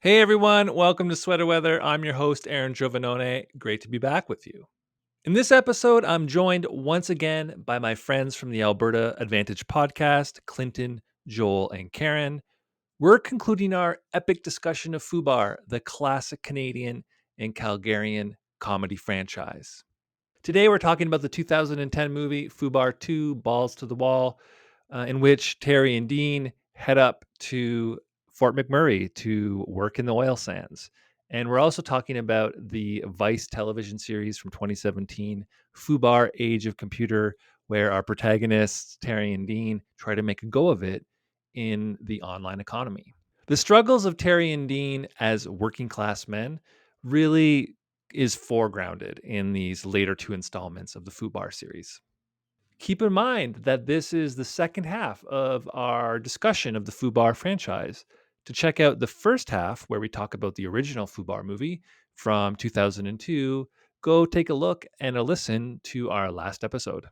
Hey everyone, welcome to Sweater Weather. I'm your host, Aaron Giovanone. Great to be back with you. In this episode, I'm joined once again by my friends from the Alberta Advantage podcast, Clinton, Joel, and Karen. We're concluding our epic discussion of Fubar, the classic Canadian and Calgarian comedy franchise. Today, we're talking about the 2010 movie Fubar II, Balls to the Wall, in which Terry and Dean head up to Fort McMurray to work in the oil sands. And we're also talking about the Vice television series from 2017, Fubar Age of Computer, where our protagonists, Terry and Dean, try to make a go of it in the online economy. The struggles of Terry and Dean as working class men really is foregrounded in these later two installments of the Fubar series. Keep in mind that this is the second half of our discussion of the Fubar franchise. To check out the first half, where we talk about the original Fubar movie from 2002, go take a look and a listen to our last episode.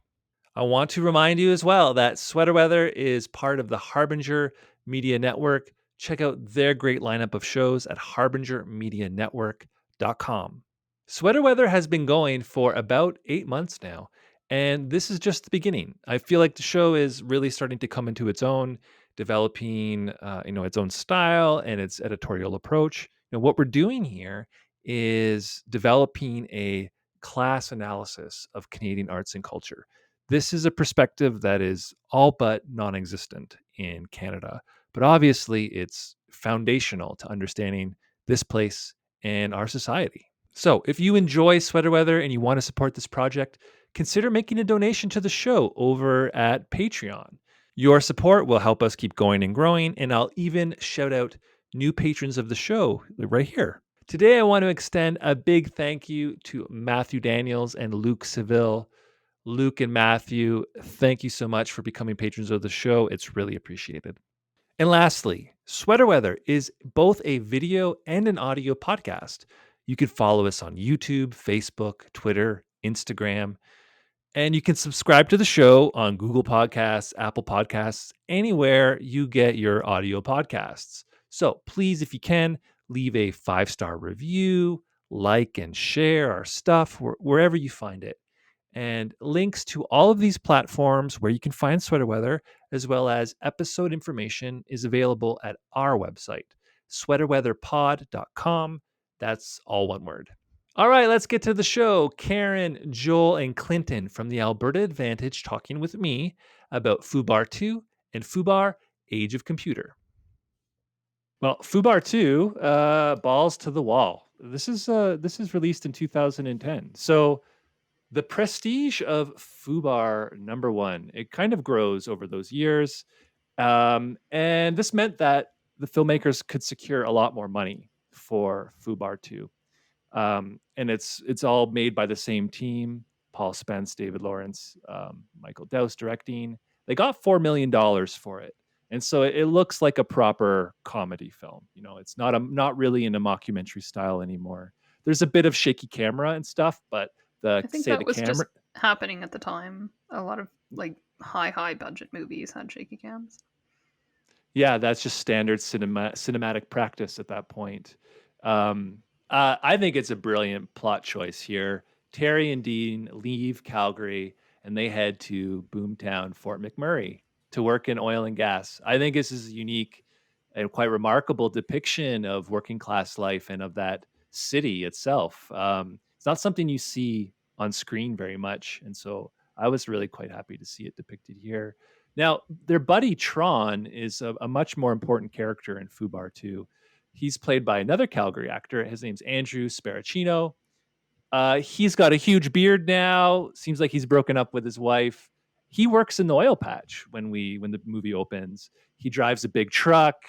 I want to remind you as well that Sweater Weather is part of the Harbinger Media Network. Check out their great lineup of shows at harbingermedianetwork.com. Sweater Weather has been going for about 8 months now, and this is just the beginning. I feel like the show is really starting to come into its own, developing its own style and its editorial approach. What we're doing here is developing a class analysis of Canadian arts and culture. This is a perspective that is all but non-existent in Canada, but obviously it's foundational to understanding this place and our society. So, if you enjoy Sweater Weather and you want to support this project, consider making a donation to the show over at Patreon. Your support will help us keep going and growing, and I'll even shout out new patrons of the show right here. Today, I want to extend a big thank you to Matthew Daniels and Luke Seville. Luke and Matthew, thank you so much for becoming patrons of the show. It's really appreciated. And lastly, Sweater Weather is both a video and an audio podcast. You can follow us on YouTube, Facebook, Twitter, Instagram, and you can subscribe to the show on Google Podcasts, Apple Podcasts, anywhere you get your audio podcasts. So please, if you can, leave a 5-star review, like and share our stuff wherever you find it. And links to all of these platforms where you can find Sweater Weather, as well as episode information, is available at our website, sweaterweatherpod.com. That's all one word. All right, let's get to the show. Karen, Joel, and Clinton from the Alberta Advantage talking with me about Fubar II and Fubar Age of Computer. Well, Fubar II, Balls to the Wall. This is released in 2010. So the prestige of Fubar number one, it kind of grows over those years. And this meant that the filmmakers could secure a lot more money for Fubar 2. And it's all made by the same team: Paul Spence, David Lawrence, Michael Dowse directing. They got $4 million for it. And so it looks like a proper comedy film. It's not really in a mockumentary style anymore. There's a bit of shaky camera and stuff, but I think that the was just camera. happening at the time. A lot of high budget movies had shaky cams. Yeah, that's just standard cinematic practice at that point. Um, I think it's a brilliant plot choice here. Terry and Dean leave Calgary and they head to boomtown Fort McMurray to work in oil and gas. I think this is a unique and quite remarkable depiction of working class life and of that city itself. It's not something you see on screen very much, and so I was really quite happy to see it depicted here. Now, their buddy Tron is a much more important character in Fubar 2. He's played by another Calgary actor. His name's Andrew Sparacino. He's got a huge beard now. Seems like he's broken up with his wife. He works in the oil patch when the movie opens. He drives a big truck.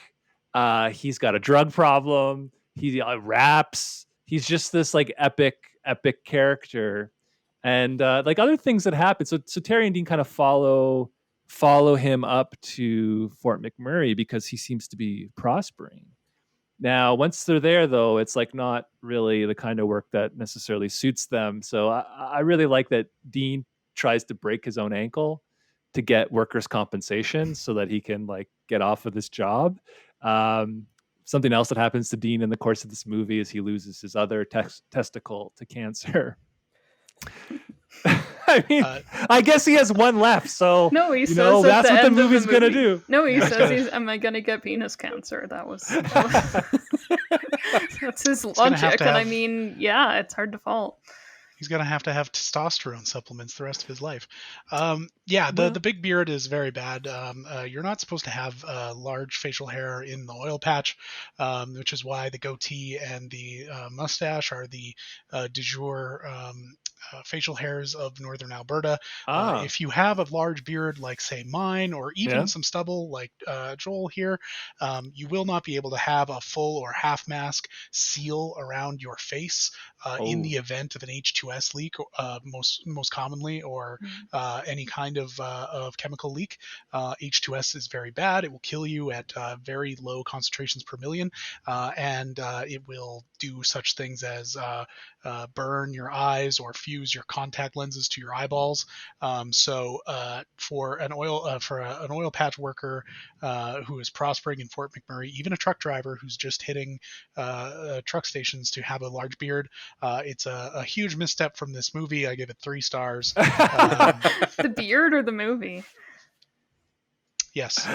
He's got a drug problem. He raps. He's just this epic character, and other things that happen. So Terry and Dean kind of follow him up to Fort McMurray because he seems to be prospering. Now, once they're there, though, it's not really the kind of work that necessarily suits them. So I really like that Dean tries to break his own ankle to get workers' compensation so that he can get off of this job. Um, something else that happens to Dean in the course of this movie is he loses his other testicle to cancer. I mean, Uh, I guess he has one left, so No, he says at that's the what the end of movie's gonna movie. do. No, he Yeah, says am I gonna get penis cancer? That's his logic, and I mean, yeah, it's hard to fault. He's gonna have to have testosterone supplements the rest of his life. Yeah, Well- the big beard is very bad. You're not supposed to have large facial hair in the oil patch, which is why the goatee and the mustache are the du jour facial hairs of northern Alberta. If you have a large beard like, say, mine, or even Yeah. some stubble like Joel here, you will not be able to have a full or half mask seal around your face in the event of an H2S leak, most commonly, or any kind of chemical leak. H2S is very bad. It will kill you at very low concentrations per million, and it will do such things as burn your eyes or fuse your contact lenses to your eyeballs. So for an oil patch worker who is prospering in Fort McMurray, even a truck driver who's just hitting truck stations, to have a large beard, it's a huge misstep from this movie. I give it 3 stars. The beard or the movie? Yes.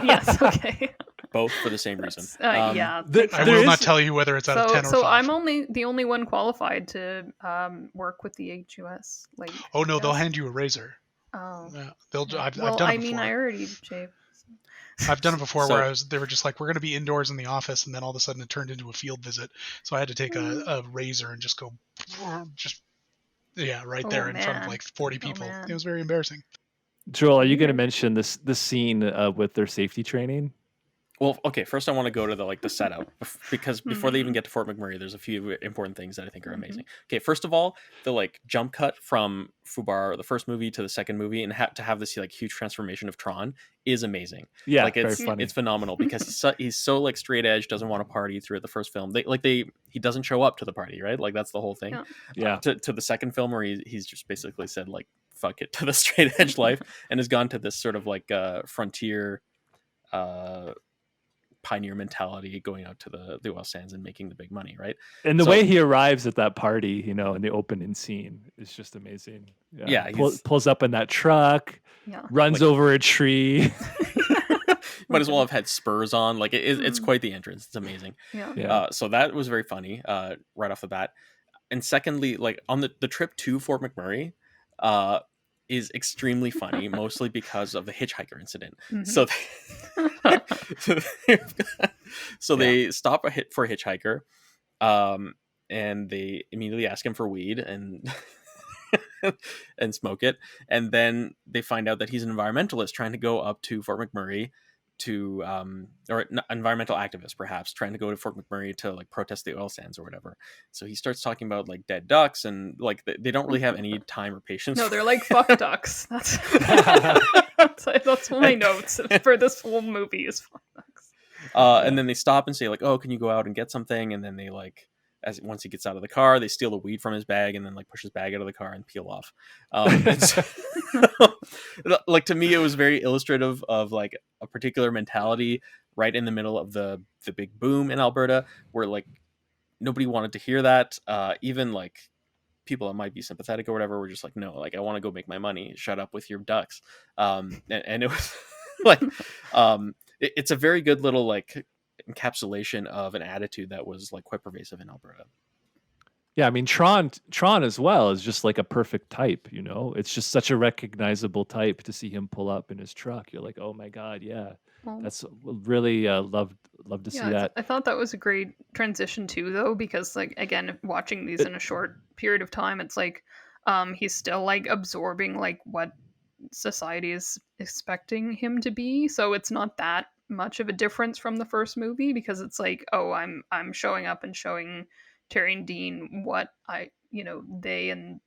Yes. Okay. Both for the same reason. Yeah. I will not tell you whether it's out of 10 or 5. So I'm the only one qualified to work with the HUS. Like. Oh no, they'll hand you a razor. Oh. Yeah, I've done it I before. mean, I already shaved. I've done it before where they were just like, we're going to be indoors in the office, and then all of a sudden it turned into a field visit. So I had to take a razor and just go, right there in front of like 40 people. It was very embarrassing. Joel, are you going to mention this scene with their safety training? Well, okay. First, I want to go to the setup, because before they even get to Fort McMurray, there's a few important things that I think are amazing. Okay, first of all, the jump cut from Fubar, the first movie, to the second movie, and to have this huge transformation of Tron is amazing. Yeah, it's very funny. It's phenomenal because he's so straight edge, doesn't want to party throughout the first film. He doesn't show up to the party, right? Like that's the whole thing. Yeah. To the second film where he's just basically said fuck it to the straight edge life and has gone to this sort of frontier pioneer mentality, going out to the oil sands and making the big money, right? And the way he arrives at that party, in the opening scene, is just amazing. Yeah, pulls up in that truck, runs over a tree. Might as well have had spurs on. It's quite the entrance. It's amazing. So that was very funny right off the bat. And secondly, on the trip to Fort McMurray, is extremely funny, mostly because of the hitchhiker incident. So they stop for a hitchhiker, and they immediately ask him for weed and and smoke it, and then they find out that he's an environmentalist trying to go up to Fort McMurray to or environmental activist, perhaps, trying to go to Fort McMurray to protest the oil sands or whatever. So he starts talking about dead ducks, and they don't really have any time or patience. No, they're like fuck ducks. That's that's my notes for this whole movie is fuck ducks. And then they stop and say oh, can you go out and get something? And then they once he gets out of the car, they steal the weed from his bag and then push his bag out of the car and peel off. To me, it was very illustrative of a particular mentality right in the middle of the big boom in Alberta, where nobody wanted to hear that. Even people that might be sympathetic or whatever were just no, I want to go make my money. Shut up with your ducks. And it was it's a very good little encapsulation of an attitude that was quite pervasive in Alberta. Yeah, I mean Tron as well is just a perfect type, It's just such a recognizable type to see him pull up in his truck. You're oh my god, yeah. That's really love to see that. I thought that was a great transition too, though, because again, watching these in a short period of time, it's he's still absorbing what society is expecting him to be. So it's not that much of a difference from the first movie, because it's oh, I'm showing up and showing Terry and Dean what they and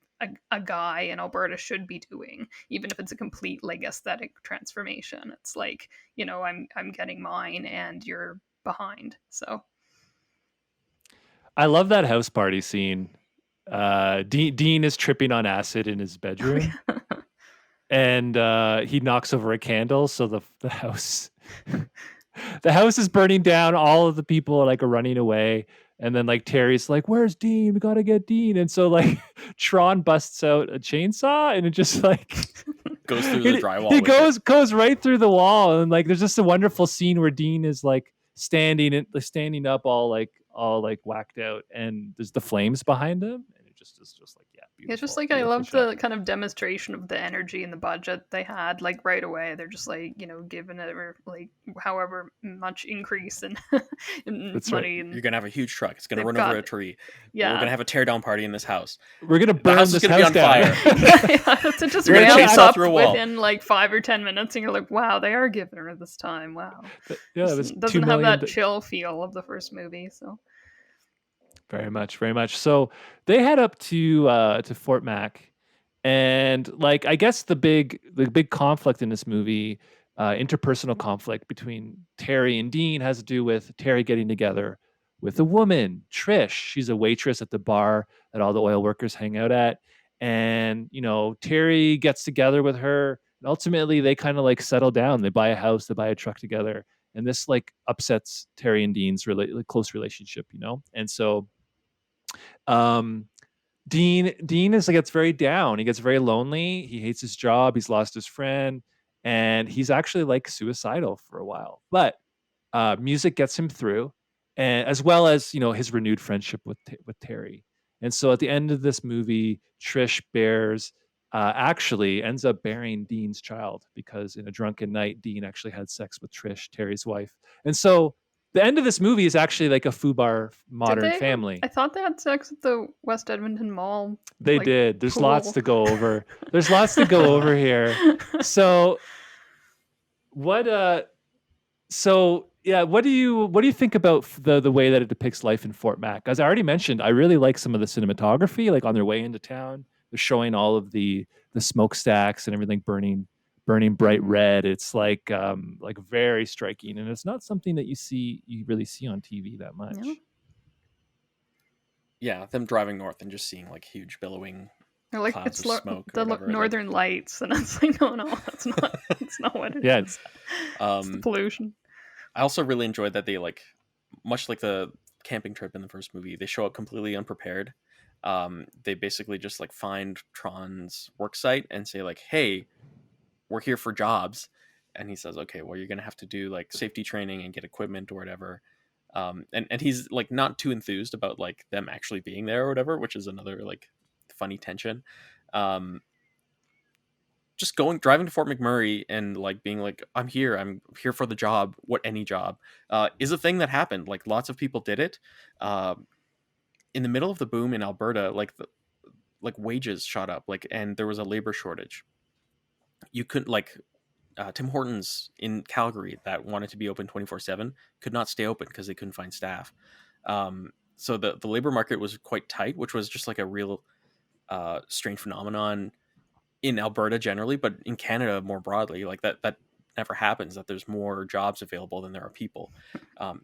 a guy in Alberta should be doing, even if it's a complete aesthetic transformation. It's I'm getting mine and you're behind. So I love that house party scene. Dean is tripping on acid in his bedroom. And he knocks over a candle, so the house The house is burning down. All of the people like are running away. And then like Terry's like, "Where's Dean? We gotta get Dean." And so like Tron busts out a chainsaw and it just like Goes through the it, drywall it with it. goes right through the wall. And like there's just a wonderful scene where Dean is like standing up all like whacked out, and there's the flames behind him, and it just is just like, yeah, Yeah, beautiful, just like I beautiful love shot. the kind of demonstration of the energy and the budget they had, like right away. They're just like, giving it like however much increase in, in That's right. money. And You're gonna have a huge truck. It's gonna They've run got over a it. tree. yeah. We're gonna have a tear down party in this house. We're gonna The burn house is this gonna be house on down. fire. Yeah, to just You're gonna ramp chainsaw up through a wall. within like 5 or 10 minutes, and you're like, wow, they are giving her this time. Wow. Yeah, it was Just $2 doesn't have million. that chill feel of the first movie. So Very much, very much. So they head up to Fort Mac, and like I guess the big conflict in this movie, interpersonal conflict between Terry and Dean, has to do with Terry getting together with a woman, Trish. She's a waitress at the bar that all the oil workers hang out at, and Terry gets together with her. And ultimately, they kind of like settle down. They buy a house, they buy a truck together, and this like upsets Terry and Dean's close relationship, and so um, Dean is like gets very down. He gets very lonely. He hates his job. He's lost his friend, and he's actually like suicidal for a while. But music gets him through, and as well as his renewed friendship with Terry. And so at the end of this movie, Trish actually ends up bearing Dean's child, because in a drunken night, Dean actually had sex with Trish, Terry's wife. And so the end of this movie is actually like a Fubar did Modern they? Family. I thought they had sex at the West Edmonton Mall. They like, did. There's lots pool. to go over. There's lots to go over here. So what yeah, what do you think about the way that it depicts life in Fort Mac? As I already mentioned, I really like some of the cinematography. Like on their way into town, they're showing all of the smokestacks and everything burning bright red. It's like very striking, and it's not something that you really see on TV that much. Yeah. Yeah, them driving north and just seeing like huge billowing Or like clouds it's of smoke or the whatever, like- Northern Lights, and it's like, no, that's not. It's not what it Yeah, is. It's the pollution. I also really enjoyed that they like, much like the camping trip in the first movie, they show up completely unprepared. They basically just like find Tron's work site and say like, "Hey, we're here for jobs," and he says, "Okay, well, you're gonna have to do like safety training and get equipment or whatever." And he's like not too enthused about like them actually being there or whatever, which is another like funny tension. Just driving to Fort McMurray and like being like, I'm here for the job, any job, is a thing that happened. Like lots of people did it. In the middle of the boom in Alberta, like wages shot up, like, and there was a labor shortage. You couldn't Tim Hortons in Calgary that wanted to be open 24/7 could not stay open because they couldn't find staff. So the labor market was quite tight, which was just like a real strange phenomenon in Alberta generally, but in Canada more broadly. Like that never happens, that there's more jobs available than there are people.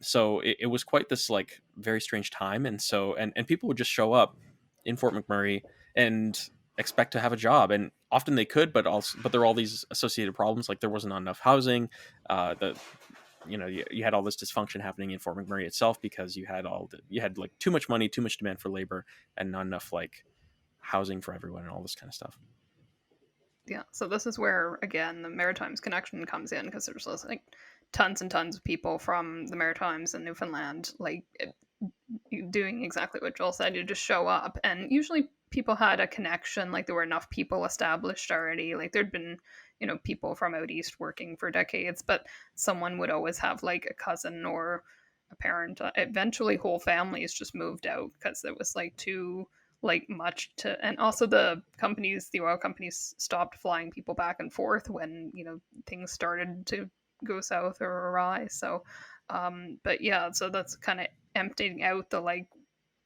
So it was quite this like very strange time. And so and people would just show up in Fort McMurray and expect to have a job, and often they could, but there are all these associated problems. Like there wasn't enough housing. You had all this dysfunction happening in Fort McMurray itself because you had like too much money, too much demand for labor, and not enough like housing for everyone and all this kind of stuff. Yeah, so this is where again the Maritimes connection comes in, because there's like tons and tons of people from the Maritimes and Newfoundland doing exactly what Joel said. You just show up, and usually people had a connection. Like there were enough people established already. Like there'd been people from out east working for decades, but someone would always have like a cousin or a parent. Eventually whole families just moved out because it was like too much to, and also the oil companies stopped flying people back and forth when things started to go south or awry. So but yeah, so that's kind of emptying out the like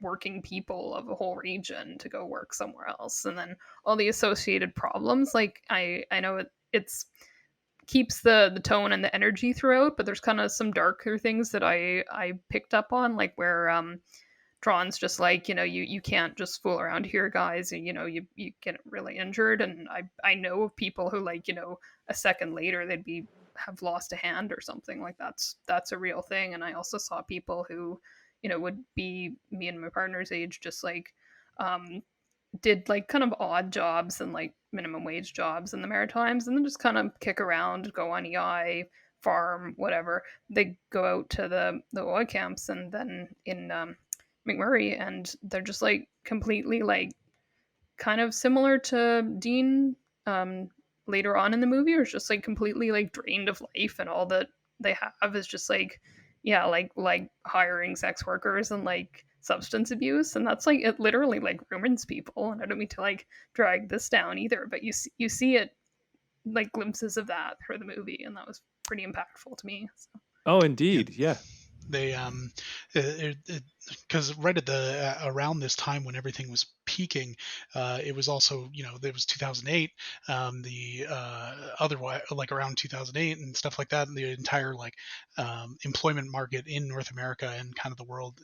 working people of a whole region to go work somewhere else, and then all the associated problems. Like I know it's keeps the tone and the energy throughout, but there's kind of some darker things that I picked up on, like where Tron's just like, you can't just fool around here, guys. And, you get really injured. And I know of people who like, a second later they'd be have lost a hand or something. Like that's a real thing. And I also saw people who, would be me and my partner's age, just like did like kind of odd jobs and like minimum wage jobs in the Maritimes, and then just kind of kick around, go on EI, farm, whatever. They go out to the oil camps and then in McMurray, and they're just like completely like kind of similar to Dean later on in the movie, or it's just like completely like drained of life, and all that they have is just like, yeah, like hiring sex workers and like substance abuse, and that's like it literally like ruins people. And I don't mean to like drag this down either, but you see it like glimpses of that through the movie, and that was pretty impactful to me. So. Oh, Yeah, indeed. Yeah. they because right at the around this time when everything was peaking, it was also, there was 2008, the otherwise like around 2008 and stuff like that, and the entire like employment market in North America and kind of the world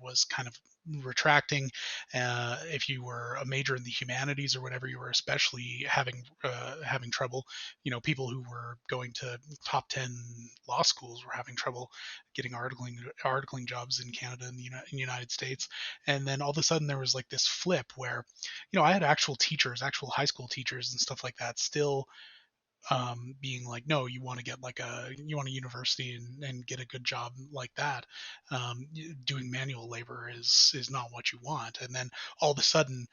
was kind of retracting. If you were a major in the humanities or whatever, you were especially having trouble. People who were going to top 10 law schools were having trouble getting articling jobs in Canada and the United States. And then all of a sudden there was like this flip where, I had actual teachers, actual high school teachers and stuff like that, still being like, no, you want to get like you want a university and get a good job like that. Doing manual labor is not what you want. And then all of a sudden,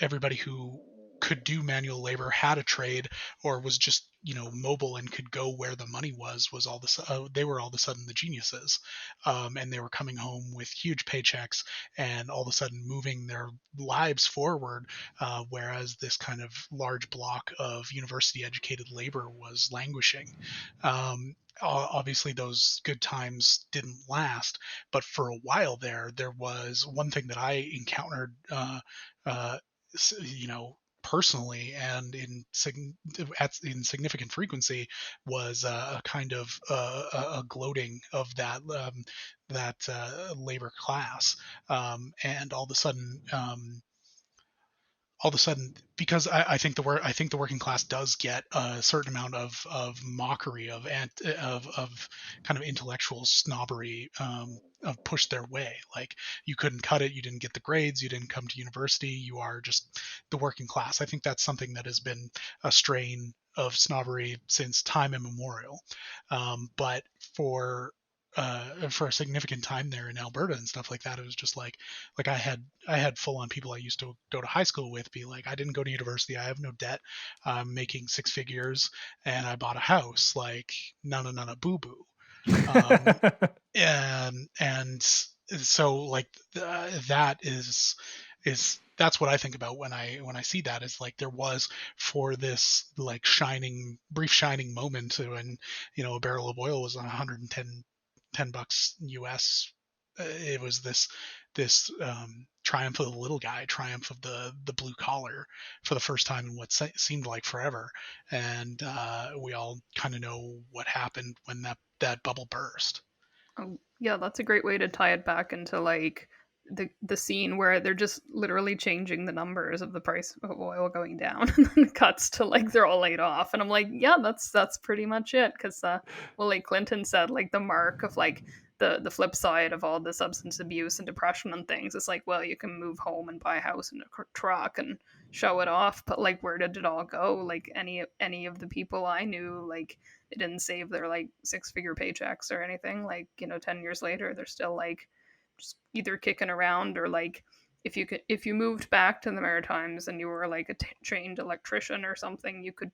everybody who could do manual labor, had a trade, or was just mobile and could go where the money was they were all of a sudden the geniuses, and they were coming home with huge paychecks and all of a sudden moving their lives forward, whereas this kind of large block of university educated labor was languishing. Obviously those good times didn't last, but for a while there was one thing that I encountered, uh, personally and in significant frequency, was a kind of a gloating of that labor class, and all of a sudden, because I think the working class does get a certain amount of mockery of kind of intellectual snobbery, pushed their way. Like, you couldn't cut it, you didn't get the grades, you didn't come to university, you are just the working class. I think that's something that has been a strain of snobbery since time immemorial. But for a significant time there in Alberta and stuff like that, it was just like I had full on people I used to go to high school with be like, I didn't go to university, I have no debt, I'm making six figures, and I bought a house. Like, nana boo boo. And so like that is that's what I think about when I see that, is like there was, for this like brief shining moment when a barrel of oil was on 110 $10 US. It was this triumph of the little guy, triumph of the blue collar for the first time in what seemed like forever. And we all kind of know what happened when that bubble burst. Oh, yeah, that's a great way to tie it back into like the scene where they're just literally changing the numbers of the price of oil going down, and then it cuts to like they're all laid off, and I'm like, yeah, that's pretty much it. Because well, like Clinton said, like the mark of like the flip side of all the substance abuse and depression and things is like, well, you can move home and buy a house and a truck and show it off, but like where did it all go? Like any of the people I knew, like they didn't save their like six-figure paychecks or anything. Like 10 years later they're still like just either kicking around, or like if you moved back to the Maritimes and you were like a trained electrician or something, you could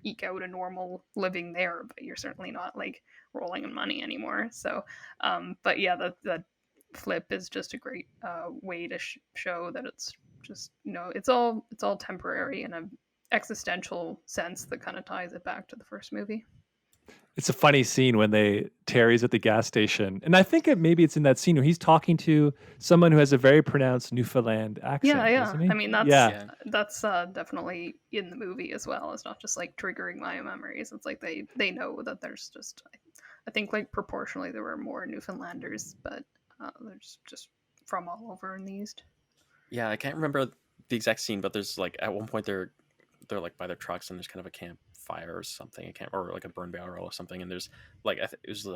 eke out a normal living there, but you're certainly not like rolling in money anymore. So but yeah, that flip is just a great way to show that it's just it's all temporary in a existential sense that kind of ties it back to the first movie. It's a funny scene when Terry's at the gas station, and I think maybe it's in that scene where he's talking to someone who has a very pronounced Newfoundland accent, Yeah. doesn't he? I mean, that's Yeah. that's definitely in the movie as well. It's not just like triggering my memories. It's like they know that there's just, I think like proportionally there were more Newfoundlanders, but there's just from all over in the East. Yeah, I can't remember the exact scene, but there's like at one point they're they're like by their trucks, and there's kind of a campfire or something, or like a burn barrel or something, and there's like it was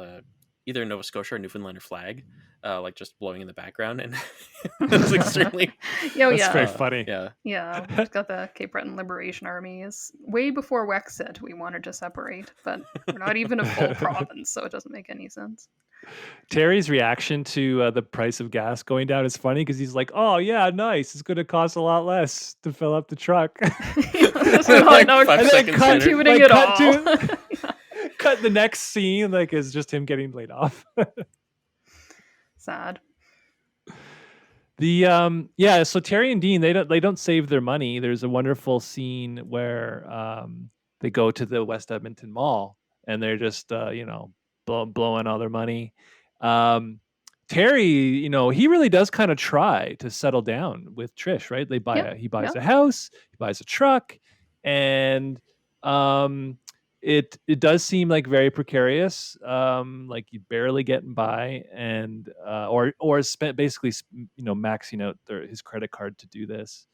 either Nova Scotia or Newfoundlander flag, like just blowing in the background, and it was extremely. Yeah, That's yeah. very funny. Yeah, Yeah, we've got the Cape Breton Liberation Army. Is way before Wexit we wanted to separate, but we're not even a full province, so it doesn't make any sense. Terry's reaction to the price of gas going down is funny because he's like, "Oh yeah, nice. It's going to cost a lot less to fill up the truck." This is Like not 5 seconds later. contributing Like, at all. cut the next scene like is just him getting laid off. Sad. So Terry and Dean they don't save their money. There's a wonderful scene where they go to the West Edmonton Mall and they're just blowing all their money. Terry, he really does kind of try to settle down with Trish, right? He buys a house, he buys a truck, and it does seem like very precarious, like you barely getting by, and or spent basically maxing out his credit card to do this.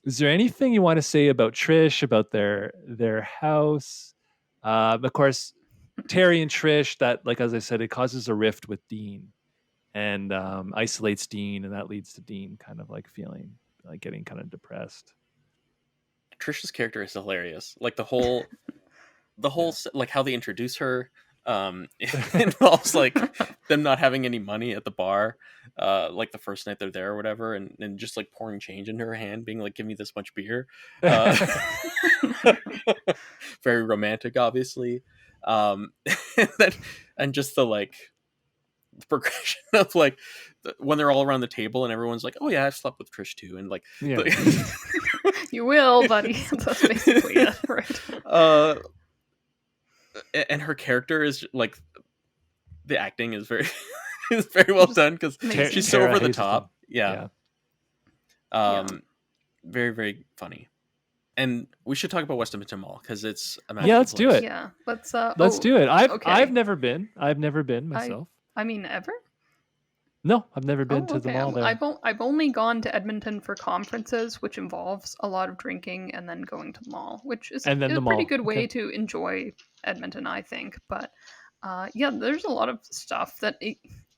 Is there anything you want to say about Trish, about their house? Of course, Terry and Trish, that, like, as I said, it causes a rift with Dean and isolates Dean, and that leads to Dean kind of like feeling like getting kind of depressed. Trish's character is hilarious. Like the whole like how they introduce her, it involves like them not having any money at the bar, like the first night they're there or whatever, and just like pouring change into her hand, being like, "Give me this much beer." Very romantic, obviously. And just the like progression of like when they're all around the table and everyone's like, "Oh yeah, I've slept with Trish too," and like You will, buddy. That's basically it, right? And her character is like, the acting is very is very well done because she's so over the top. Yeah. Very, very funny. And we should talk about West Edmonton Mall because it's a magical let's do place. it. Yeah, Let's do it. okay. I've never been myself. I mean, ever? No, I've never been to the mall there. I've only gone to Edmonton for conferences, which involves a lot of drinking and then going to the mall, which is a pretty good way to enjoy Edmonton, I think. But there's a lot of stuff that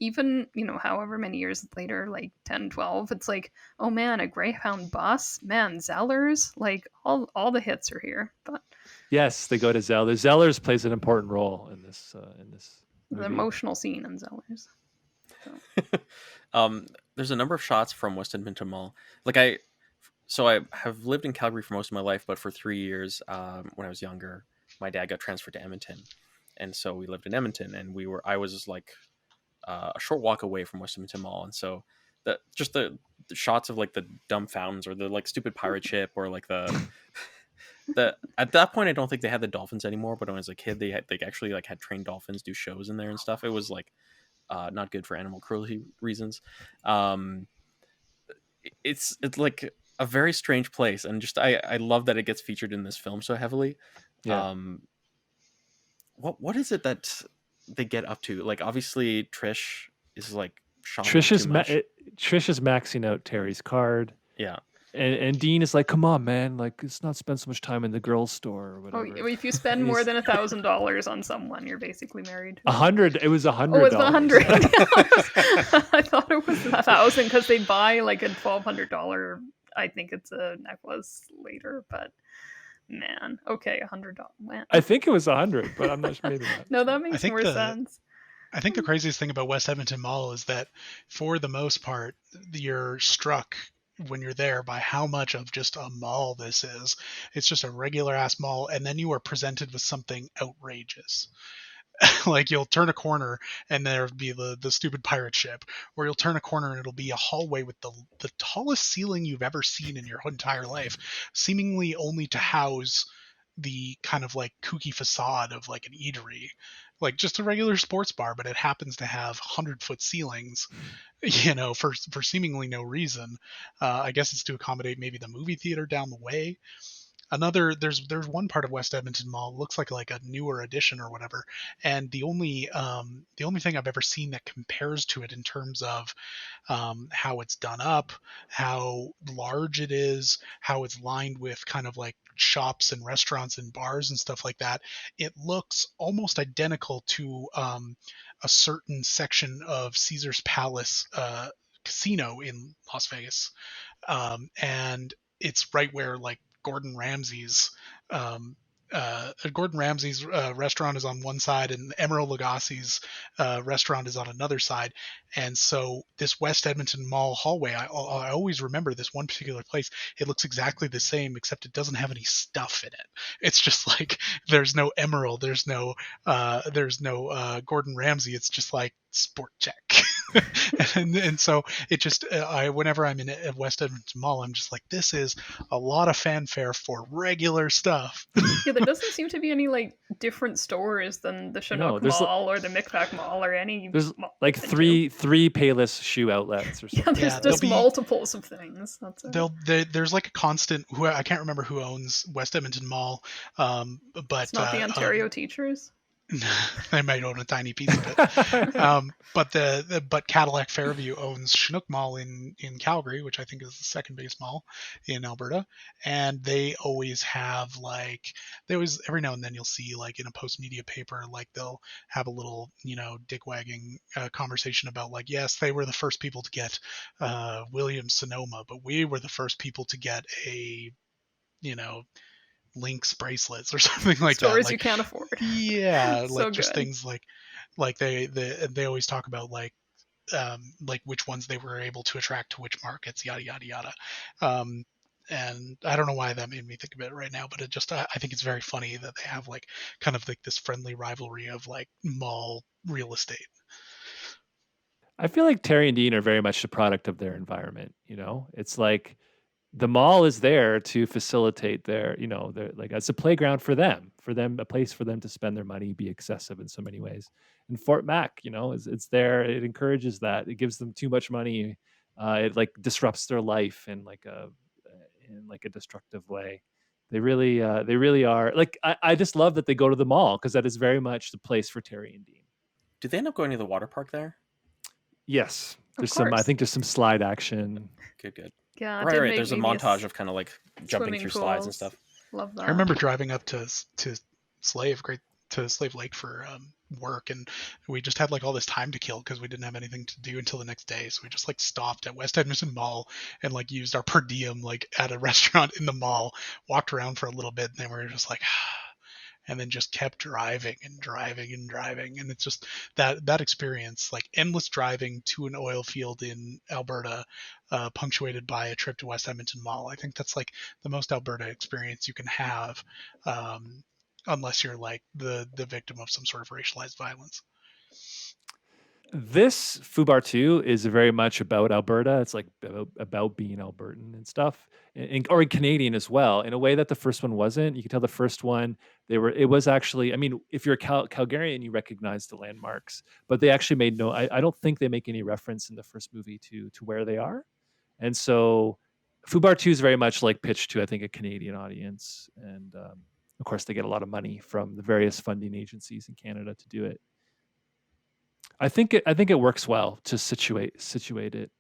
even, however many years later, like 10, 12, it's like, oh man, a Greyhound bus, man, Zellers, like all the hits are here. But yes, they go to Zellers. Zellers plays an important role in this movie. The emotional scene in Zellers. There's a number of shots from West Edmonton Mall. Like I have lived in Calgary for most of my life, but for 3 years, when I was younger, my dad got transferred to Edmonton, and so we lived in Edmonton, and I was like a short walk away from West Edmonton Mall, and so the shots of like the dumb fountains or the like stupid pirate ship or like the at that point I don't think they had the dolphins anymore, but when I was a kid they actually like had trained dolphins do shows in there and stuff. It was like not good for animal cruelty reasons. It's like a very strange place, and just I love that it gets featured in this film so heavily. Yeah. What is it that they get up to? Like obviously Trish is like Trish is maxing out Terry's card. Yeah. And Dean is like, "Come on, man! Like, let's not spend so much time in the girls' store or whatever." Oh, if you spend more than $1,000 on someone, you're basically married. 100. It was $100. Oh, it's 100. I thought it was 1,000 because they buy like a $1,200. I think it's a necklace later, but man, okay, $100. Man. I think it was 100, but I'm not sure. Maybe not. No, that makes more sense. I think the craziest thing about West Edmonton Mall is that, for the most part, you're struck when you're there by how much of just a mall this is. It's just a regular ass mall, and then you are presented with something outrageous. Like you'll turn a corner and there'll be the stupid pirate ship, or you'll turn a corner and it'll be a hallway with the tallest ceiling you've ever seen in your entire life, seemingly only to house the kind of like kooky facade of like an eatery, like just a regular sports bar, but it happens to have 100-foot ceilings, for seemingly no reason. I guess it's to accommodate maybe the movie theater down the way. there's one part of West Edmonton Mall, looks like a newer addition or whatever, and the only thing I've ever seen that compares to it in terms of how it's done up, how large it is, how it's lined with kind of like shops and restaurants and bars and stuff like that. It looks almost identical to a certain section of Caesar's Palace casino in Las Vegas, and it's right where like Gordon Ramsay's restaurant is on one side, and Emeril Lagasse's restaurant is on another side. And so this West Edmonton Mall hallway, I always remember this one particular place. It looks exactly the same, except it doesn't have any stuff in it. It's just like there's no Emeril, there's no Gordon Ramsay. It's just like sport check. and so it just whenever I'm in West Edmonton Mall, I'm just like, this is a lot of fanfare for regular stuff. Yeah, there doesn't seem to be any like different stores than the No, Chinook Mall or the Micmac Mall or any. There's mall like I've been to. three Payless shoe outlets or Yeah, something. there's just multiples of things. That's it. There's like a constant. I can't remember who owns West Edmonton Mall, but It's not the Ontario teachers. they might own a tiny piece of it. But Cadillac Fairview owns Chinook Mall in Calgary, which I think is the second biggest mall in Alberta. And they always have every now and then you'll see like in a post media paper, like they'll have a little, dick wagging conversation about like, yes, they were the first people to get Williams Sonoma, but we were the first people to get a, Lynx bracelets or something like that. Stores you can't afford. Yeah, So like just good. things like they always talk about like which ones they were able to attract to which markets, yada yada yada. And I don't know why that made me think of it right now, but it just I think it's very funny that they have like kind of like this friendly rivalry of like mall real estate. I feel like Terry and Dean are very much the product of their environment. It's like the mall is there to facilitate their like as a playground for them, a place for them to spend their money, be excessive in so many ways. And Fort Mac, it's there. It encourages that. It gives them too much money. It like disrupts their life in like a destructive way. They really are like, I just love that they go to the mall because that is very much the place for Terry and Dean. Did they end up going to the water park there? Yes. Of I course. think there's some slide action. Good. Yeah, it Right. did make There's a me montage miss of kind of like jumping swimming through slides and pools. stuff. Love that. I remember driving up to Slave Lake for work, and we just had like all this time to kill because we didn't have anything to do until the next day. So we just like stopped at West Edmonton Mall and like used our per diem like at a restaurant in the mall, walked around for a little bit, and then we were just like, and then just kept driving and driving and driving. And it's just that experience, like endless driving to an oil field in Alberta, punctuated by a trip to West Edmonton Mall. I think that's like the most Alberta experience you can have, unless you're like the victim of some sort of racialized violence. This Fubar II is very much about Alberta. It's like about being Albertan and stuff, or Canadian as well, in a way that the first one wasn't. You can tell the first one, it was actually, I mean, if you're a Calgarian, you recognize the landmarks, but they actually made I don't think they make any reference in the first movie to where they are. And so Fubar II is very much like pitched to, I think, a Canadian audience. And of course, they get a lot of money from the various funding agencies in Canada to do it. I think it works well to situate it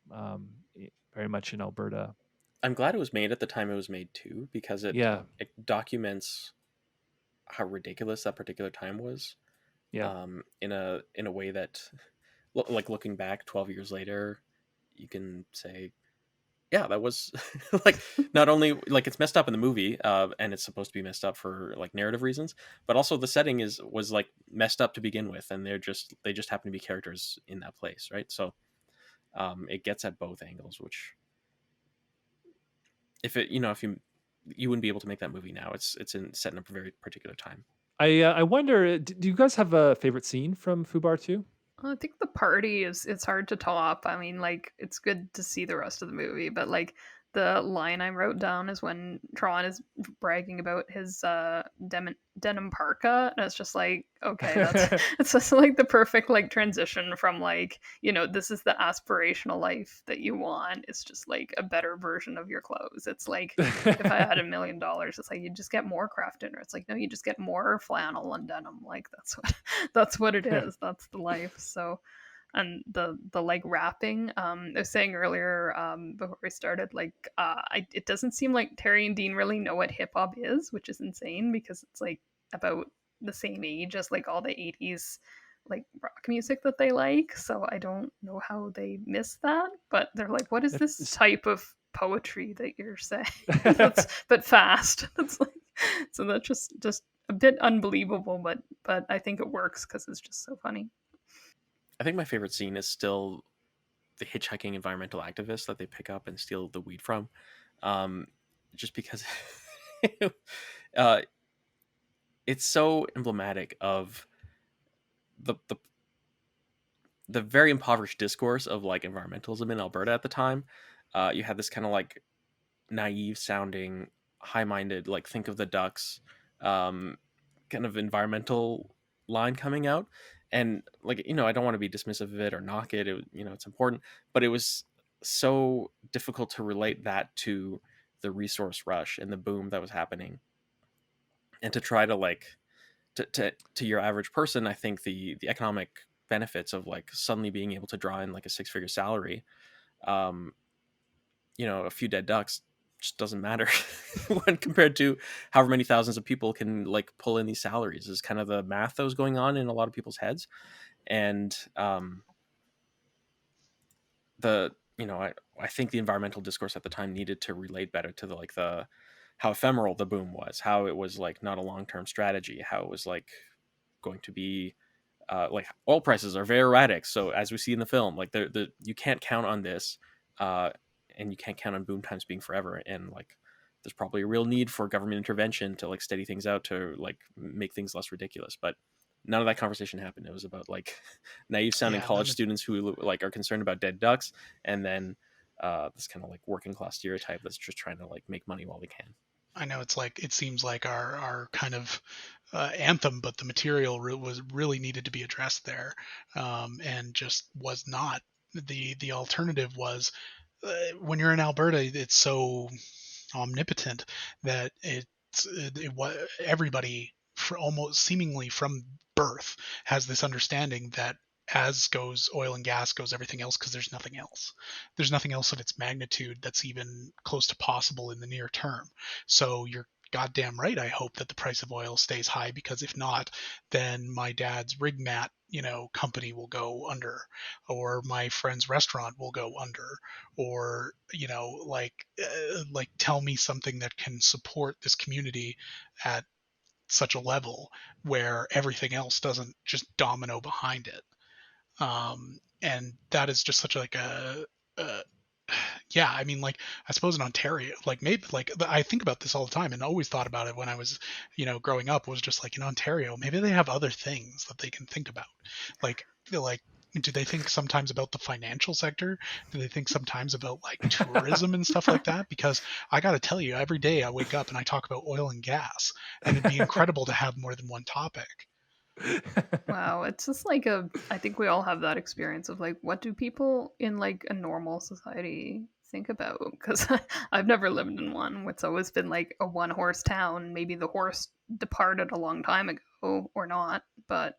very much in Alberta. I'm glad it was made at the time it was made too, because it documents how ridiculous that particular time was. Yeah. In a way that, like looking back 12 years later, you can say, yeah, that was like not only like it's messed up in the movie, and it's supposed to be messed up for like narrative reasons, but also the setting was like messed up to begin with, and they just happen to be characters in that place, right? So it gets at both angles, which if you wouldn't be able to make that movie now. It's set in a very particular time. I wonder, do you guys have a favorite scene from Fubar II? I think the party it's hard to top. I mean, like it's good to see the rest of the movie, but like the line I wrote down is when Tron is bragging about his denim parka, and it's just like, okay, that's it's just like the perfect like transition from like, this is the aspirational life that you want. It's just like a better version of your clothes. It's like if I had $1 million, it's like you just get more craft dinner. It's like, no, you just get more flannel and denim. Like that's what that's what it is. That's the life. So, and the like rapping, I was saying earlier, before we started, like, it doesn't seem like Terry and Dean really know what hip hop is, which is insane because it's like about the same age as like all the 80s like rock music that they like. So I don't know how they miss that, but they're like, what is this It's- type of poetry that you're saying? That's but fast. That's like, so that's just a bit unbelievable, but I think it works because it's just so funny. I think my favorite scene is still the hitchhiking environmental activists that they pick up and steal the weed from, um, just because uh, it's so emblematic of the, the the very impoverished discourse of like environmentalism in Alberta at the time. You had this kind of like naive sounding, high minded, like think of the ducks, um, kind of environmental line coming out. And like, I don't want to be dismissive of it or knock it. It's important, but it was so difficult to relate that to the resource rush and the boom that was happening, and to try to like to your average person. I think the economic benefits of like suddenly being able to draw in like a six-figure salary, um, a few dead ducks just doesn't matter when compared to however many thousands of people can like pull in these salaries, is kind of the math that was going on in a lot of people's heads. And the I think the environmental discourse at the time needed to relate better to the how ephemeral the boom was, how it was like not a long-term strategy, how it was like going to be like oil prices are very erratic. So as we see in the film, like you can't count on this, uh, and you can't count on boom times being forever. And like, there's probably a real need for government intervention to like steady things out, to like make things less ridiculous. But none of that conversation happened. It was about like naive sounding Yeah, college students who like are concerned about dead ducks, and then this kind of like working class stereotype that's just trying to like make money while they can. I know it's like it seems like our kind of anthem, but the material was really needed to be addressed there, and just was not. The alternative was, when you're in Alberta, it's so omnipotent that everybody, for almost seemingly from birth, has this understanding that as goes oil and gas goes everything else, because there's nothing else of its magnitude that's even close to possible in the near term. So you're goddamn right, I hope that the price of oil stays high, because if not, then my dad's rig mat company will go under, or my friend's restaurant will go under, or like tell me something that can support this community at such a level where everything else doesn't just domino behind it. And that is just such like a yeah, I mean, like, I suppose in Ontario, like, maybe, like, I think about this all the time, and always thought about it when I was, growing up, was just like, in Ontario, maybe they have other things that they can think about. Like, like, do they think sometimes about the financial sector? Do they think sometimes about like tourism and stuff like that? Because I got to tell you, every day I wake up and I talk about oil and gas, and it'd be incredible to have more than one topic. Wow, it's just like I think we all have that experience of like, what do people in like a normal society think about? Because I've never lived in one. It's always been like a one horse town. Maybe the horse departed a long time ago or not, but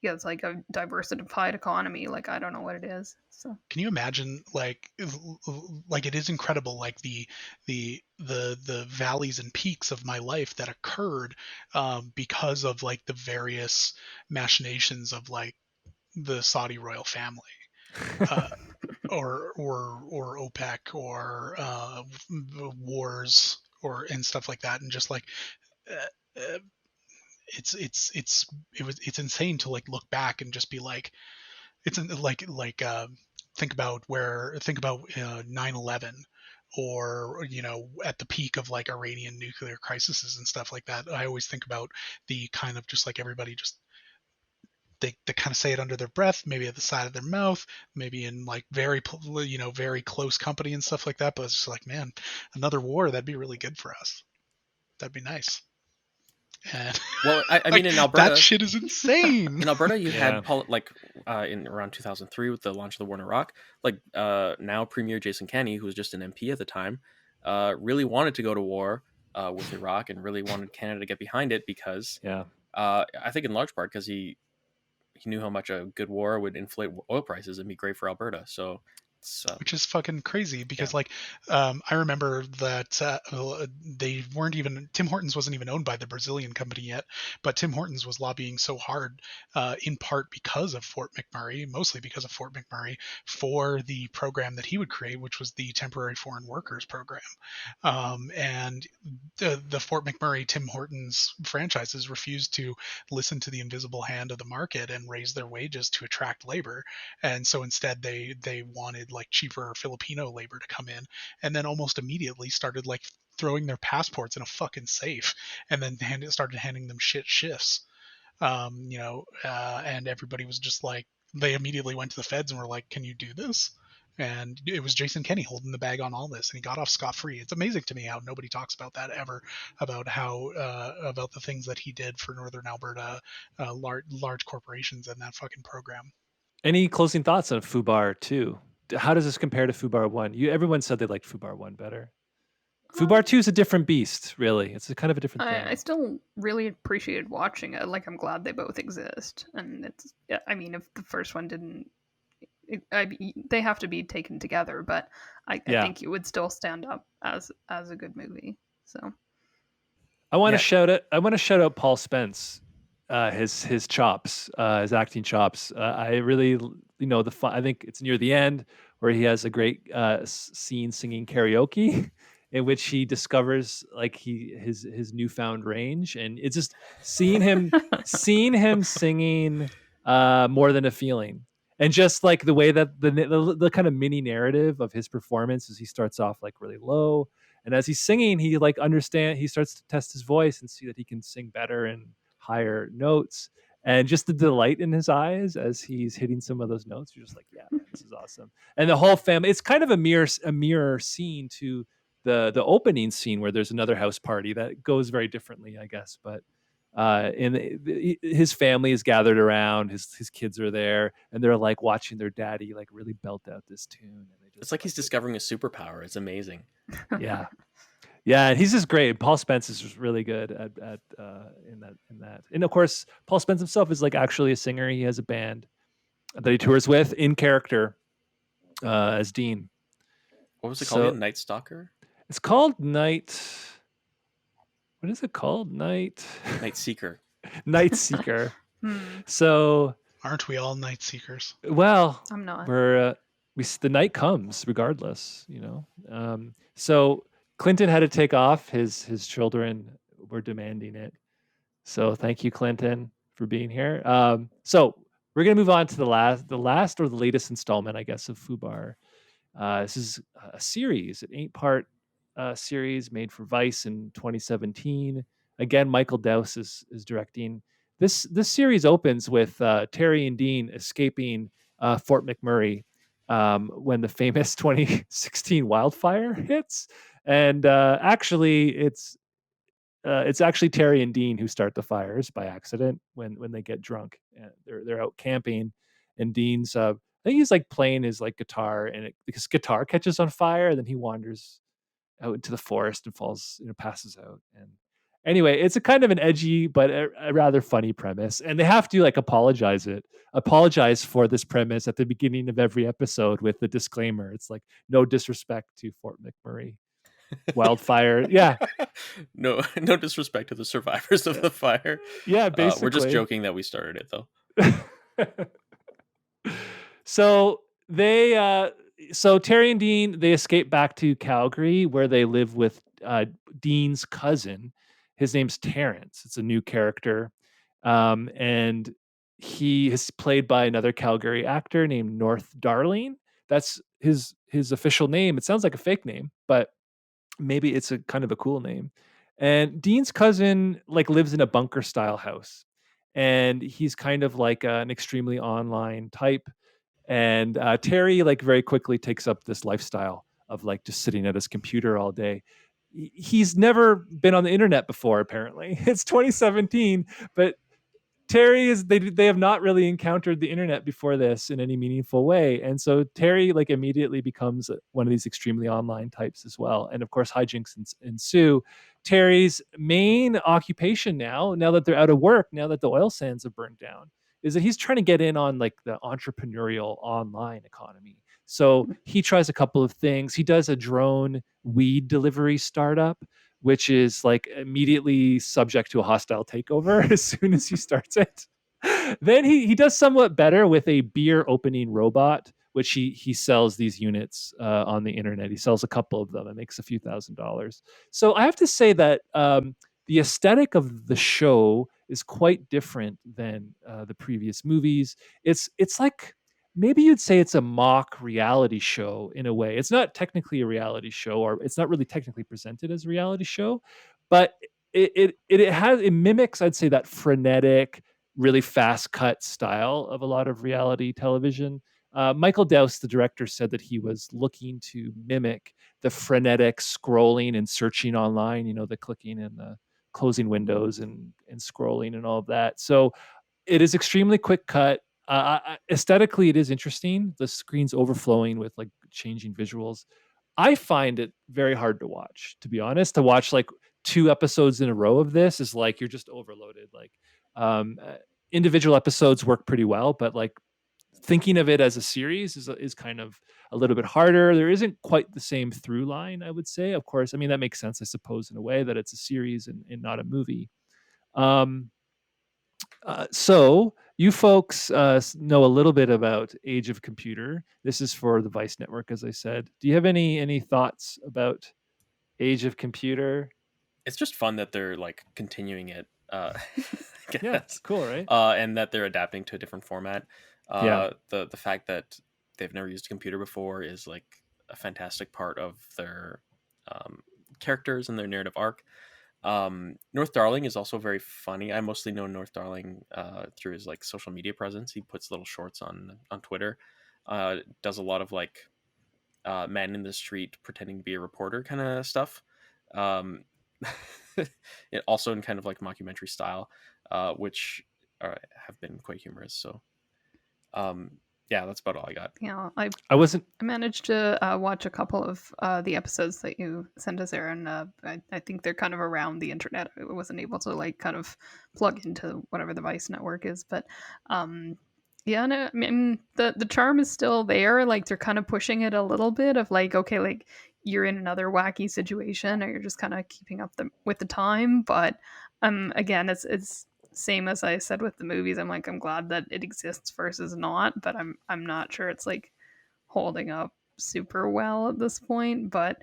yeah, it's like a diversified economy. Like, I don't know what it is. So, Can you imagine, like it is incredible, like the valleys and peaks of my life that occurred, because of like the various machinations of like the Saudi royal family, uh, or OPEC, or wars, or and stuff like that, and just like, uh, uh, it's insane to like look back and just be like, it's think about 9/11, or at the peak of like Iranian nuclear crises and stuff like that. I always think about the kind of just like everybody just, they kind of say it under their breath, maybe at the side of their mouth, maybe in like very close company and stuff like that, but it's just like, man, another war, that'd be really good for us. That'd be nice. And Well, I like mean, in that Alberta, shit is insane. in Alberta, you Yeah. had in around 2003 with the launch of the Warner Rock, now Premier Jason Kenney, who was just an MP at the time, really wanted to go to war with Iraq and really wanted Canada to get behind it because Yeah. I think in large part because he knew how much a good war would inflate oil prices and be great for Alberta. So it's Which is fucking crazy yeah. because like I remember that they weren't even Tim Hortons wasn't even owned by the Brazilian company yet, but Tim Hortons was lobbying so hard in part because of Fort McMurray, mostly because of Fort McMurray, for the program that he would create, which was the Temporary Foreign Workers Program. And the Fort McMurray Tim Hortons franchises refused to listen to the invisible hand of the market and raise their wages to attract labor, and so instead they wanted like cheaper Filipino labor to come in, and then almost immediately started like throwing their passports in a fucking safe, and then started handing them shit shifts. And everybody was just like, they immediately went to the feds and were like, "Can you do this?" And it was Jason Kenney holding the bag on all this, and he got off scot free. It's amazing to me how nobody talks about that ever, about how about the things that he did for Northern Alberta, large corporations and that fucking program. Any closing thoughts on Fubar II? How does this compare to Fubar One? Everyone said they liked Fubar One better. Um, Fubar Two is a different beast, really. It's a kind of a different I thing. still really appreciated watching it. Like, I'm glad they both exist, and it's. Yeah, I mean, if the first one didn't, they have to be taken together. But I Yeah. think it would still stand up as a good movie. So I want to Yeah. shout out. I want to shout out Paul Spence, his chops, his acting chops. I really, I think it's near the end where he has a great scene singing karaoke, in which he discovers like his newfound range, and it's just seeing him singing more than a feeling. And just like the way that the kind of mini narrative of his performance is, he starts off like really low, and as he's singing, he starts to test his voice and see that he can sing better and higher notes. And just the delight in his eyes as he's hitting some of those notes, you're just like, yeah, man, this is awesome. And the whole family, it's kind of a mirror scene to the opening scene where there's another house party that goes very differently, I guess. But his family is gathered around, his kids are there, and they're like watching their daddy like really belt out this tune, and they It's just like he's discovering a superpower. It's amazing. yeah. Yeah, and he's just great. Paul Spence is just really good at in that. And of course, Paul Spence himself is like actually a singer. He has a band that he tours with in character as Dean. What was it called So again? Night Stalker? it's called Night. What is it called? Night Night Seeker. Night Seeker. hmm, So Aren't we all night seekers? well, I'm not. the night comes regardless, So Clinton had to take off. His children were demanding it. So thank you, Clinton, for being here. So we're gonna move on to the last or the latest installment, I guess, of Fubar. This is a series, an 8-part series made for Vice in 2017. Again, Michael Dowse is directing. This series opens with Terry and Dean escaping Fort McMurray when the famous 2016 wildfire hits, and actually, it's actually Terry and Dean who start the fires by accident when they get drunk. And they're out camping, and Dean's I think he's like playing his like guitar, and because guitar catches on fire, and then he wanders out into the forest and falls, passes out. And anyway, it's a kind of an edgy but a rather funny premise, and they have to like apologize for this premise at the beginning of every episode with the disclaimer. It's like, no disrespect to Fort McMurray wildfire. Yeah, No, no disrespect to the survivors of the fire. yeah, We're just basically. joking that we started it, though. So Terry and Dean, they escape back to Calgary, where they live with Dean's cousin. His name's Terrence. It's a new character, and he is played by another Calgary actor named North Darling. That's his official name. It sounds like a fake name, but maybe it's a kind of a cool name. And Dean's cousin like lives in a bunker style house, and he's kind of like an extremely online type. And Terry like very quickly takes up this lifestyle of like just sitting at his computer all day. he's never been on the internet before. Apparently, it's 2017, but Terry is they have not really encountered the internet before this in any meaningful way, and so Terry like immediately becomes one of these extremely online types as well. And of course, hijinks ensue. Terry's main occupation now that they're out of work, now that the oil sands have burned down, is that he's trying to get in on like the entrepreneurial online economy. So he tries a couple of things. He does a drone weed delivery startup, which is like immediately subject to a hostile takeover as soon as he starts it. Then he does somewhat better with a beer opening robot, which he sells these units on the internet. He sells a couple of them and makes a few $1,000s. So I have to say that the aesthetic of the show is quite different than the previous movies. It's like maybe you'd say it's a mock reality show in a way. It's not technically a reality show, or it's not really technically presented as a reality show, but it mimics, I'd say, that frenetic, really fast cut style of a lot of reality television. Michael Dowse, the director, said that he was looking to mimic the frenetic scrolling and searching online, the clicking and the closing windows and scrolling and all of that. So it is extremely quick cut. Aesthetically, it is interesting. The screen's overflowing with like changing visuals. I find it very hard to watch, to be honest. To watch like 2 episodes in a row of this is like you're just overloaded. Like um, uh, individual episodes work pretty well, but like thinking of it as a series is kind of a little bit harder. There isn't quite the same through line, I would say. Of course, I mean that makes sense, I suppose, in a way that it's a series and not a movie. Um, so you folks know a little bit about Age of Computer. This is for the Vice Network, as I said. Do you have any thoughts about Age of Computer? It's just fun that they're like continuing it. I Yeah, guess, cool, right? and that they're adapting to a different format. Yeah, The fact that they've never used a computer before is like a fantastic part of their um, characters and their narrative arc. North Darling is also very funny. I mostly know North Darling through his like social media presence. He puts little shorts on Twitter. Does a lot of like man in the street pretending to be a reporter kind of stuff. Um, also in kind of like mockumentary style, which have been quite humorous. So um, yeah, that's about all I got. Yeah, I wasn't. I managed to watch a couple of the episodes that you sent us there, and I think they're kind of around the internet. I wasn't able to like kind of plug into whatever the Vice network is, but yeah, no, I mean the charm is still there. Like they're kind of pushing it a little bit of like, okay, like you're in another wacky situation, or you're just kind of keeping up with the time. But again, it's same as I said with the movies. I'm like, I'm glad that it exists versus not, but I'm not sure it's like holding up super well at this point. But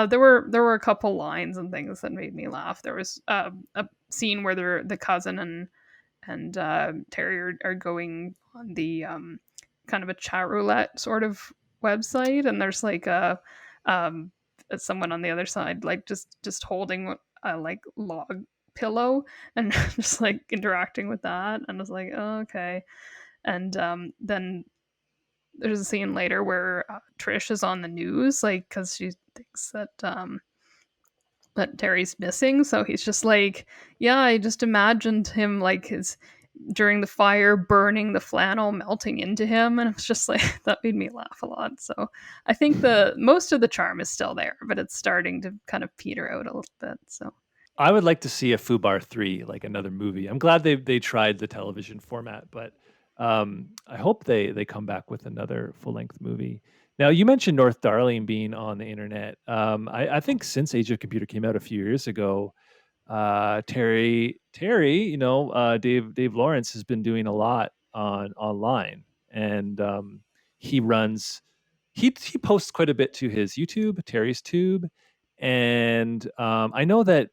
there were a couple lines and things that made me laugh. There was a scene where the cousin and Terry are going on the kind of a chat roulette sort of website, and there's like um, someone on the other side like just holding a like log pillow and just like interacting with that, and I was like, oh, okay. And then there's a scene later where Trish is on the news, like because she thinks that Terry's missing. So he's just like, yeah, I just imagined him like his during the fire burning the flannel melting into him, and it was just like that made me laugh a lot. So I think the most of the charm is still there, but it's starting to kind of peter out a little bit. So I would like to see a Fubar 3, like another movie. I'm glad they tried the television format, but I hope they come back with another full length movie. Now, you mentioned North Darling being on the internet. I think since Age of Computer came out a few years ago, Terry, Dave Lawrence has been doing a lot on online, and he posts quite a bit to his YouTube, Terry's Tube, and I know that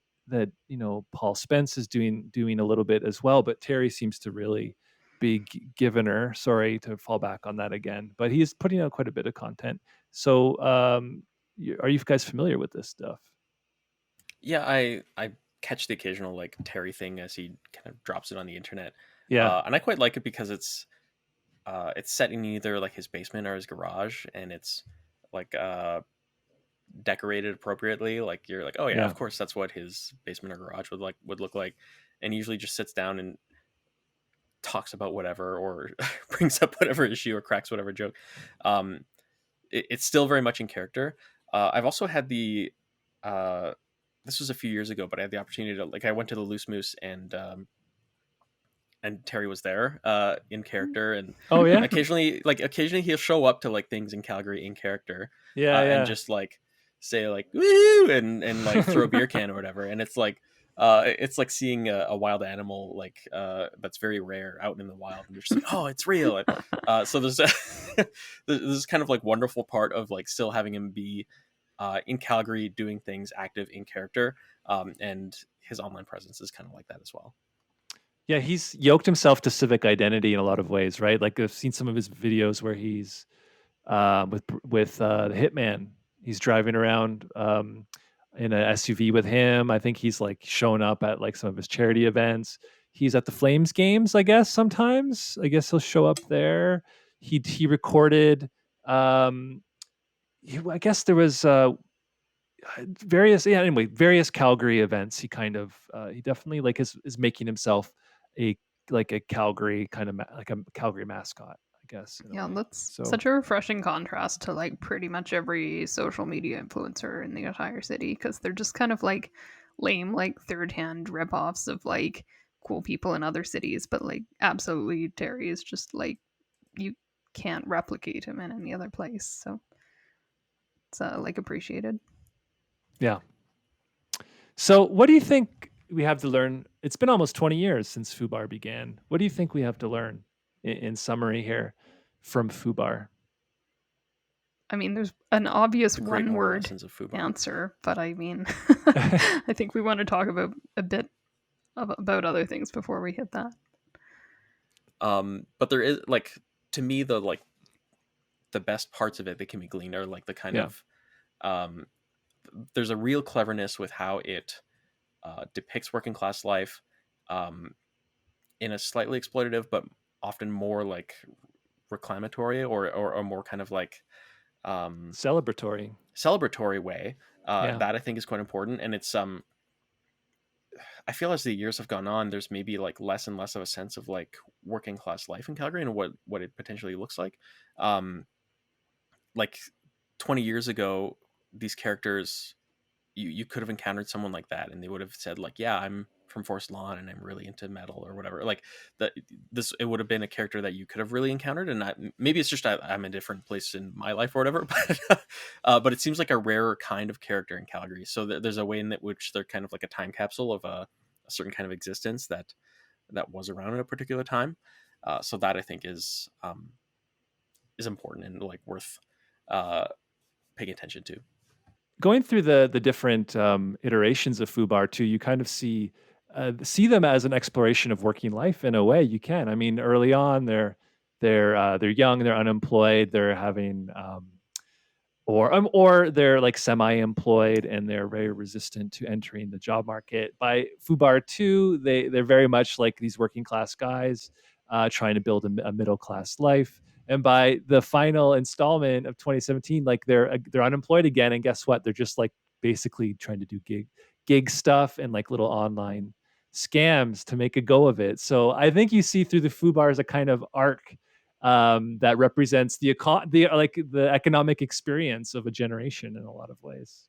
Paul Spence is doing a little bit as well, but Terry seems to really be giving her. Sorry to fall back on that again, but he's putting out quite a bit of content. So, are you guys familiar with this stuff? Yeah, I catch the occasional like Terry thing as he kind of drops it on the internet, Yeah, and I quite like it because it's set in either like his basement or his garage, and it's like decorated appropriately. Like you're like, oh yeah, Yeah. of course that's what his basement or garage would look like, and he usually just sits down and talks about whatever or brings up whatever issue or cracks whatever joke. Um, it's still very much in character. I've also had the this was a few years ago, but I had the opportunity to like I went to the Loose Moose and Terry was there in character, and Oh yeah. occasionally he'll show up to like things in Calgary in character, and Yeah. just like say like woo and like throw a beer can or whatever, and it's like seeing a wild animal like that's very rare out in the wild, and you're just like, oh, it's real. And, so there's this kind of like wonderful part of like still having him be in Calgary doing things active in character, and his online presence is kind of like that as well. Yeah, he's yoked himself to civic identity in a lot of ways, right? Like I've seen some of his videos where he's with the hitman. He's driving around in a SUV with him. I think he's like showing up at like some of his charity events. He's at the Flames games, I guess. Sometimes, I guess he'll show up there. He recorded. I guess there was various. Yeah. Anyway, various Calgary events. He definitely like is making himself a like a Calgary kind of like a Calgary mascot, I guess, in a Yeah, way. that's So such a refreshing contrast to like pretty much every social media influencer in the entire city, because they're just kind of like lame, like third-hand rip-offs of like cool people in other cities. But like, absolutely, Terry is just like, you can't replicate him in any other place. So it's like appreciated. yeah. So, what do you think we have to learn? It's been almost 20 years since Fubar began. What do you think we have to learn in summary here from Fubar? I mean, there's an obvious The great one moral word lessons of Fubar. answer, but I mean, I think we want to talk about a bit about other things before we hit that. But there is like, to me, the best parts of it that can be gleaned are like the kind Yeah. of there's a real cleverness with how it depicts working class life in a slightly exploitative but often more like reclamatory or more kind of like Celebratory. celebratory way. Yeah. That I think is quite important, and it's I feel as the years have gone on, there's maybe like less and less of a sense of like working class life in Calgary and what it potentially looks like. Like 20 years ago, these characters, you could have encountered someone like that and they would have said like, yeah, I'm from Forest Lawn and I'm really into metal or whatever. Like that, this, it would have been a character that you could have really encountered. And maybe it's just I'm in a different place in my life or whatever, but it seems like a rarer kind of character in Calgary. So there's a way in which they're kind of like a time capsule of a certain kind of existence that was around at a particular time. So that I think is important and like worth paying attention to. Going through the different iterations of Fubar too, you kind of see them as an exploration of working life in a way. You can. I mean, early on, they're young, they're unemployed, they're having or they're like semi-employed and they're very resistant to entering the job market. By Fubar II, they're very much like these working class guys trying to build a middle class life. And by the final installment of 2017, like they're unemployed again, and guess what? They're just like basically trying to do gig stuff and like little online scams to make a go of it. So I think you see through the Fubar as a kind of arc that represents the economic experience of a generation in a lot of ways.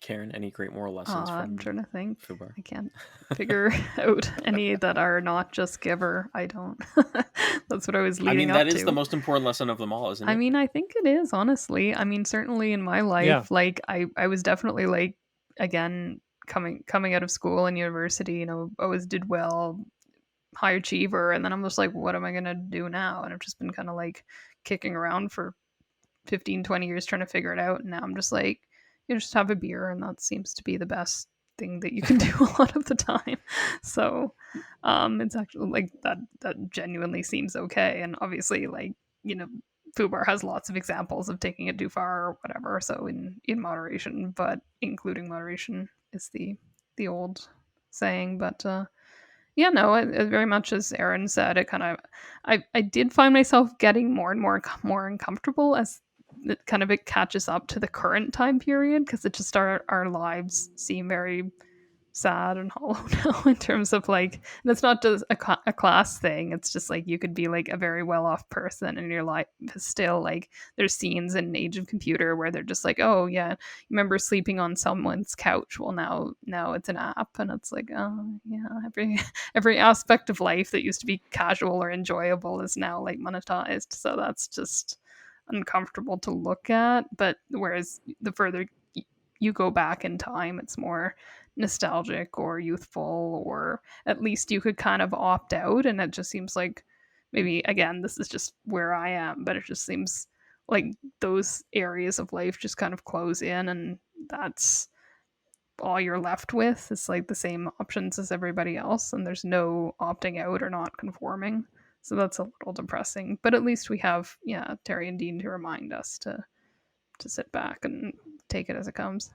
Karen, any great moral lessons I'm from trying to think. Fubar? I can't figure out any that are not just giver. I don't. That's what I was leading that up is to. the most important lesson of them all, isn't it? I mean, I think it is, honestly. I mean, certainly in my life, Yeah. like I was definitely like, again, coming out of school and university, always did well, high achiever, and then I'm just like, what am I gonna do now? And I've just been kind of like kicking around for 15, 20 years trying to figure it out, and now I'm just like, you just have a beer, and that seems to be the best thing that you can do a lot of the time. So it's actually like that genuinely seems okay. And obviously, like, Fubar has lots of examples of taking it too far or whatever, so in moderation, but including moderation is the old saying. But yeah, no, it very much as Aaron said, it kind of, I did find myself getting more and more uncomfortable as it catches up to the current time period, because it just our lives seem very sad and hollow now in terms of like, and it's not just a class thing. It's just like you could be like a very well-off person and your life is still like, there's scenes in Age of Computer where they're just like, oh yeah, you remember sleeping on someone's couch? Well, now it's an app, and it's like, oh yeah, every aspect of life that used to be casual or enjoyable is now like monetized. So that's just uncomfortable to look at. But whereas the further you go back in time, it's more nostalgic or youthful, or at least you could kind of opt out. And it just seems like, maybe again, this is just where I am, but it just seems like those areas of life just kind of close in, and that's all you're left with. It's like the same options as everybody else, and there's no opting out or not conforming. So that's a little depressing, but at least we have, yeah, Terry and Dean to remind us to sit back and take it as it comes.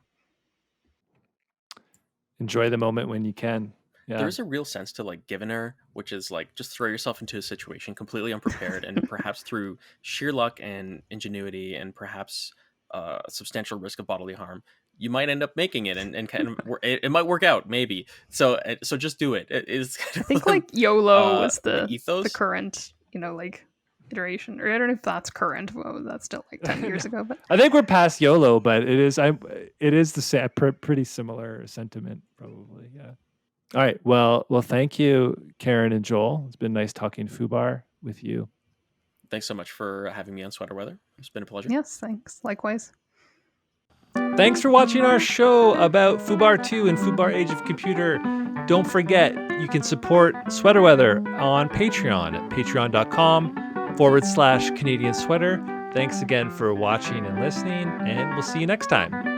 Enjoy the moment when you can. Yeah. There is a real sense to like Givener, which is like just throw yourself into a situation completely unprepared, and perhaps through sheer luck and ingenuity, and perhaps a substantial risk of bodily harm, you might end up making it, and kind of it might work out, maybe. So just do it. It is. I think like YOLO was the ethos. The current, like iteration, or I don't know if that's current. Well, that's still like 10 years ago, but I think we're past YOLO, but it is the same, pretty similar sentiment, probably. Yeah. All right. Well, thank you, Karen and Joel. It's been nice talking Fubar with you. Thanks so much for having me on Sweater Weather. It's been a pleasure. Yes, thanks. Likewise. Thanks for watching our show about Fubar II and Fubar Age of Computer. Don't forget, you can support Sweater Weather on Patreon at patreon.com/Canadian Sweater. Thanks again for watching and listening, and we'll see you next time.